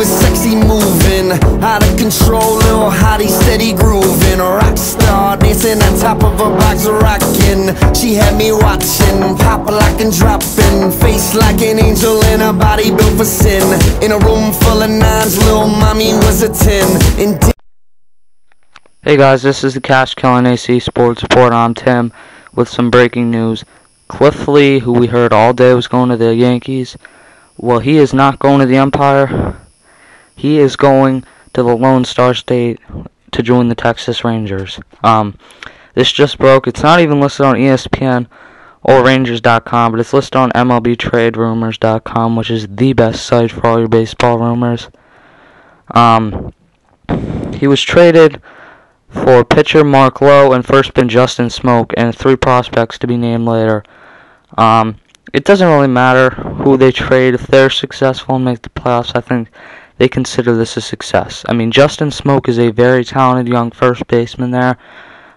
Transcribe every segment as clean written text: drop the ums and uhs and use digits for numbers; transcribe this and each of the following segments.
was sexy moving, out of control, little hottie steady grooving. Rock star dancing on top of a box rockin'. She had me watching, pop lockin', dropping, face like an angel and a body built for sin. In a room full of nines, little mommy was a 10. Hey guys, this is the Cash Killing AC Sports Report. I'm Tim with some breaking news. Cliff Lee, who we heard all day was going to the Yankees, well, he is not going to the Empire. He is going to the Lone Star State to join the Texas Rangers. This just broke. It's not even listed on ESPN or Rangers.com, but it's listed on MLBTradeRumors.com, which is the best site for all your baseball rumors. He was traded for pitcher Mark Lowe and first baseman Justin Smoak, and 3 prospects to be named later. It doesn't really matter who they trade. If they're successful and make the playoffs, I think they consider this a success. I mean, Justin Smoak is a very talented young first baseman there,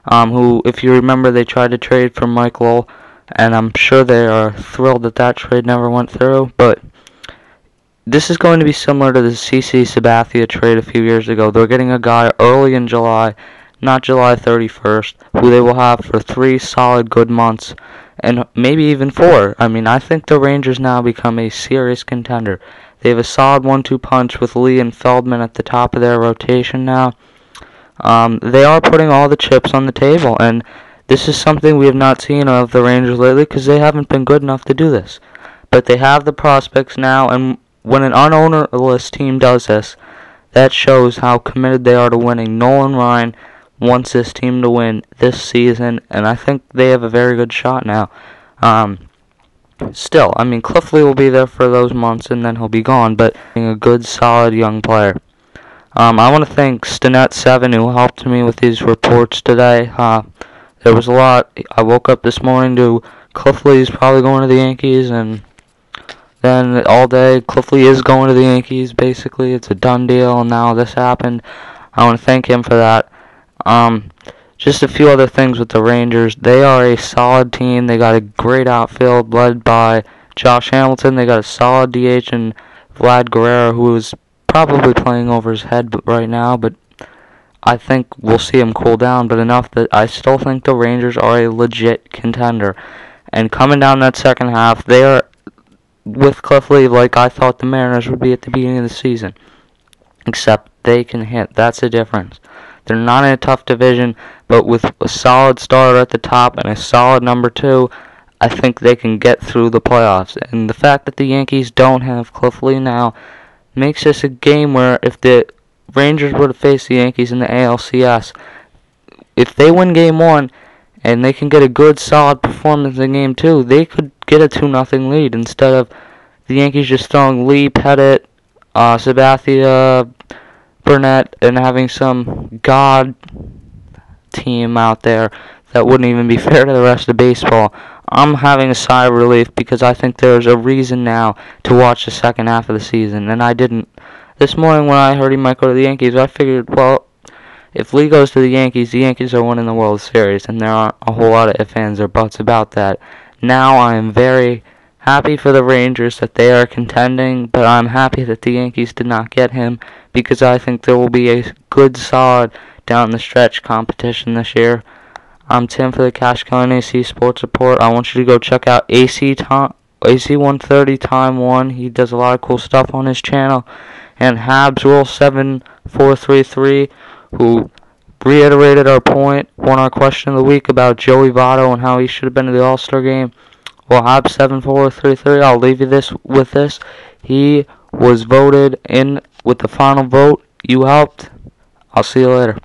who, if you remember, they tried to trade for Mike Lowell, and I'm sure they are thrilled that that trade never went through. But this is going to be similar to the CC Sabathia trade a few years ago. They're getting a guy early in July, not July 31st, who they will have for 3 solid good months, and maybe even 4. I mean, I think the Rangers now become a serious contender. They have a solid 1-2 punch with Lee and Feldman at the top of their rotation now. They are putting all the chips on the table, and this is something we have not seen of the Rangers lately because they haven't been good enough to do this. But they have the prospects now, and when an unownerless team does this, that shows how committed they are to winning. Nolan Ryan wants this team to win this season, and I think they have a very good shot now. Still, I mean, Cliff Lee will be there for those months, and then he'll be gone, but being a good, solid young player. I want to thank Stinnett7, who helped me with these reports today. There was a lot. I woke up this morning to Cliff Lee's probably going to the Yankees, and then all day, Cliff Lee is going to the Yankees, basically. It's a done deal, and now this happened. I want to thank him for that. Just a few other things with the Rangers. They are a solid team. They got a great outfield led by Josh Hamilton. They got a solid DH and Vlad Guerrero, who is probably playing over his head right now, but I think we'll see him cool down, but enough that I still think the Rangers are a legit contender. And coming down that second half, they are with Cliff Lee like I thought the Mariners would be at the beginning of the season. Except they can hit. That's the difference. They're not in a tough division, but with a solid starter at the top and a solid number 2, I think they can get through the playoffs. And the fact that the Yankees don't have Cliff Lee now makes this a game where if the Rangers were to face the Yankees in the ALCS, if they win Game 1 and they can get a good, solid performance in Game 2, they could get a 2-0 lead instead of the Yankees just throwing Lee, Pettit, Sabathia, Burnett, and having some god team out there that wouldn't even be fair to the rest of baseball. I'm having a sigh of relief because I think there's a reason now to watch the second half of the season, and I didn't. This morning when I heard he might go to the Yankees, I figured, well, if Lee goes to the Yankees are winning the World Series, and there aren't a whole lot of ifs, ands, or buts about that. Now I am very happy for the Rangers that they are contending, but I'm happy that the Yankees did not get him because I think there will be a good, solid, down the stretch competition this year. I'm Tim for the Cash Killing AC Sports Report. I want you to go check out AC130 Time 1. He does a lot of cool stuff on his channel. And Habs Roll 7433, who reiterated our point, won our question of the week about Joey Votto and how he should have been to the All-Star game. Well, Habs 7433, I'll leave you with this. He was voted in with the final vote. You helped. I'll see you later.